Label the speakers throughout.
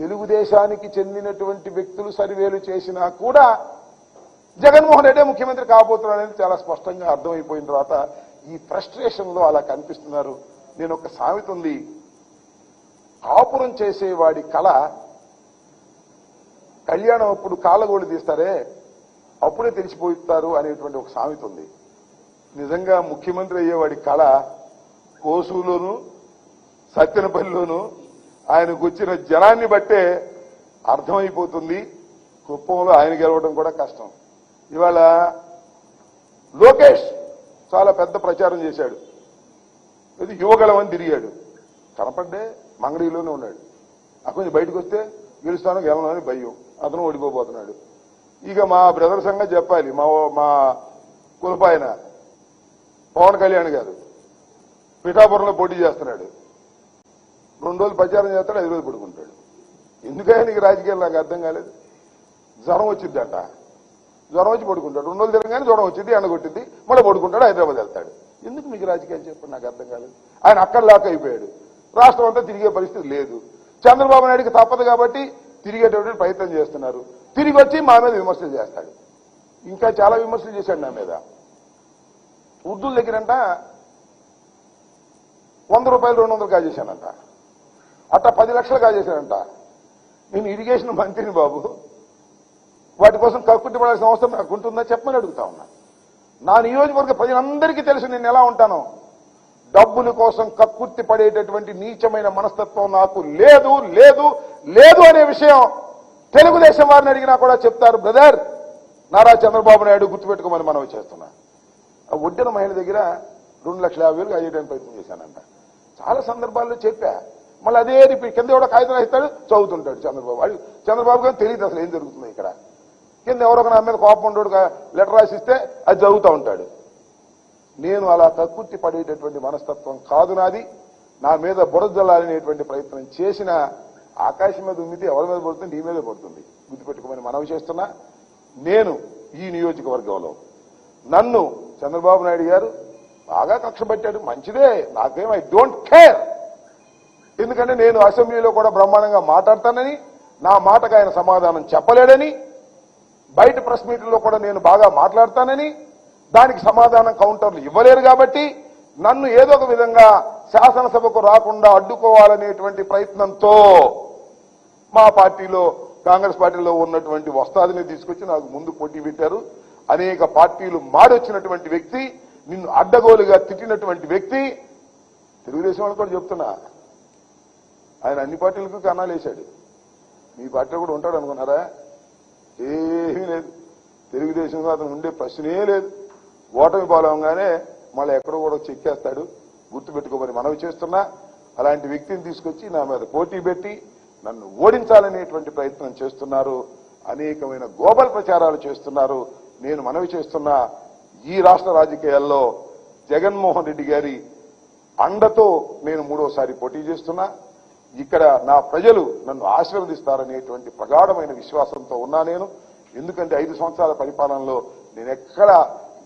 Speaker 1: తెలుగుదేశానికి చెందినటువంటి వ్యక్తులు సర్వేలు చేసినా కూడా జగన్మోహన్ రెడ్డి ముఖ్యమంత్రి కాబోతున్నాడని చాలా స్పష్టంగా అర్థమైపోయిన తర్వాత ఈ ఫ్రస్ట్రేషన్ లో అలా కనిపిస్తున్నారు. నేను ఒక సామెత ఉంది, కాపురం చేసేవాడి కళ కళ్యాణం అప్పుడు కాళ్ళగోళ్ళు తీస్తారే అప్పుడే తెలిసిపోతారు అనేటువంటి ఒక సామెత ఉంది. నిజంగా ముఖ్యమంత్రి అయ్యేవాడి కళ కోసూలోను సత్తెనపల్లిలోను ఆయనకు వచ్చిన జనాన్ని బట్టే అర్థమైపోతుంది. కుప్పంలో ఆయన గెలవడం కూడా కష్టం. ఇవాళ లోకేష్ చాలా పెద్ద ప్రచారం చేశాడు, ఇది యువగలమని తిరిగాడు, కనపడ్డే మంగళగిరిలోనే ఉన్నాడు. అక్కడి నుంచి బయటకు వస్తే గెలుస్తాను గెలవను అని భయం, అతను ఓడిపోబోతున్నాడు. ఇక మా బ్రదర్ సంగతి చెప్పాలి. మా కులపాయన పవన్ కళ్యాణ్ గారు పిఠాపురంలో పోటీ చేస్తున్నాడు. 2 రోజులు ప్రచారం చేస్తాడు, 5 రోజులు పడుకుంటాడు. ఎందుకైనా నీకు రాజకీయాలు నాకు అర్థం కాలేదు. జ్వరం వచ్చిందంట, జ్వరం వచ్చి పడుకుంటాడు. 2 రోజులు తిరగగానే జ్వరం వచ్చింది, ఎండగొట్టింది, మళ్ళీ పడుకుంటాడు, హైదరాబాద్ వెళ్తాడు. ఎందుకు మీకు రాజకీయాలు చెప్పండి, నాకు అర్థం కాలేదు. ఆయన అక్కడ లాక్ అయిపోయాడు, రాష్ట్రం అంతా తిరిగే పరిస్థితి లేదు. చంద్రబాబు నాయుడికి తప్పదు కాబట్టి తిరిగేటటువంటి ప్రయత్నం చేస్తున్నారు. తిరిగి వచ్చి మా మీద విమర్శలు చేస్తాడు. ఇంకా చాలా విమర్శలు చేశాడు నా మీద. ఉర్దూల దగ్గరంట 100 రూపాయలు 200 కాజేశానంట, అట్లా 10 లక్షలు కాజేశానంట. నేను ఇరిగేషన్ మంత్రిని బాబు, వాటి కోసం కక్కుట్టి పడాల్సిన అవసరం నాకు ఉంటుందా చెప్పమని అడుగుతా ఉన్నా. నా నియోజకవర్గ ప్రజలందరికీ తెలుసు నేను ఎలా ఉంటానో. డబ్బుల కోసం కక్కుర్తి పడేటటువంటి నీచమైన మనస్తత్వం నాకు లేదు లేదు లేదు అనే విషయం తెలుగుదేశం వారిని అడిగినా కూడా చెప్తారు. బ్రదర్, నారా చంద్రబాబు నాయుడు గుర్తుపెట్టుకోమని మనవి చేస్తున్నా. ఆ ఒడ్డిన మహిళ దగ్గర 2,50,000 అయ్యేయడానికి ప్రయత్నం చేశానంట. చాలా సందర్భాల్లో చెప్పా. మళ్ళీ అదే రిపీట్, కింద ఎవడో కాగితం రాయిస్తాడు, చదువుతుంటాడు చంద్రబాబు. చంద్రబాబు గారు తెలియదు అసలు ఏం జరుగుతుంది ఇక్కడ. కింద ఎవరొక నా మీద కోపం ఉండడు, లెటర్ రాసిస్తే అది చదువుతూ ఉంటాడు. నేను అలా కక్కుర్తి పడేటటువంటి మనస్తత్వం కాదు నాది. నా మీద బురద జల్లాలనేటువంటి ప్రయత్నం చేసిన ఆకాశం మీద ఉమ్మితే ఎవరి మీద పడుతుంది, నీ మీదే పడుతుంది. గుర్తుపెట్టుకోమని మనవి చేస్తున్నా. నేను ఈ నియోజకవర్గంలో నన్ను చంద్రబాబు నాయుడు గారు బాగా కక్ష పెట్టాడు, మంచిదే, నాకేం ఐ డోంట్ కేర్. ఎందుకంటే నేను అసెంబ్లీలో కూడా బ్రహ్మాండంగా మాట్లాడతానని, నా మాటకు ఆయన సమాధానం చెప్పలేడని, బయట ప్రెస్ మీట్లో కూడా నేను బాగా మాట్లాడతానని, దానికి సమాధానం కౌంటర్లు ఇవ్వలేరు కాబట్టి నన్ను ఏదో ఒక విధంగా శాసనసభకు రాకుండా అడ్డుకోవాలనేటువంటి ప్రయత్నంతో మా పార్టీలో, కాంగ్రెస్ పార్టీలో ఉన్నటువంటి వస్తాదిని తీసుకొచ్చి నాకు ముందు పోటీ పెట్టారు. అనేక పార్టీలు మాడొచ్చినటువంటి వ్యక్తి, నిన్ను అడ్డగోలుగా తిట్టినటువంటి వ్యక్తి. తెలుగుదేశం వాళ్ళు కూడా చెప్తున్నా, ఆయన అన్ని పార్టీలకు కన్నాలు వేశాడు. మీ పార్టీలో కూడా ఉంటాడు అనుకున్నారా? ఏమీ లేదు. తెలుగుదేశంలో అతను ఉండే ప్రశ్నే లేదు. ఓటమి పాలవగానే మళ్ళీ ఎక్కడో కూడా చెక్కేస్తాడు. గుర్తుపెట్టుకోమని మనవి చేస్తున్నా. అలాంటి వ్యక్తిని తీసుకొచ్చి నా మీద పోటీ పెట్టి నన్ను ఓడించాలనేటువంటి ప్రయత్నం చేస్తున్నారు. అనేకమైన గోబల్ ప్రచారాలు చేస్తున్నారు. నేను మనవి చేస్తున్నా, ఈ రాష్ట్ర రాజకీయాల్లో జగన్మోహన్ రెడ్డి గారి అండతో నేను 3వసారి పోటీ చేస్తున్నా. ఇక్కడ నా ప్రజలు నన్ను ఆశీర్వదిస్తారనేటువంటి ప్రగాఢమైన విశ్వాసంతో ఉన్నా నేను. ఎందుకంటే 5 సంవత్సరాల పరిపాలనలో నేను ఎక్కడ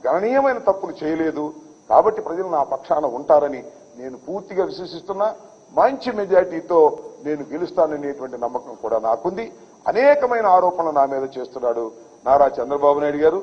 Speaker 1: గణనీయమైన తప్పులు చేయలేదు. కాబట్టి ప్రజలు నా పక్షాన ఉంటారని నేను పూర్తిగా విశ్వసిస్తున్నా. మంచి మెజార్టీతో నేను గెలుస్తాననేటువంటి నమ్మకం కూడా నాకుంది. అనేకమైన ఆరోపణలు నా మీద చేస్తున్నాడు నారా చంద్రబాబు నాయుడు గారు.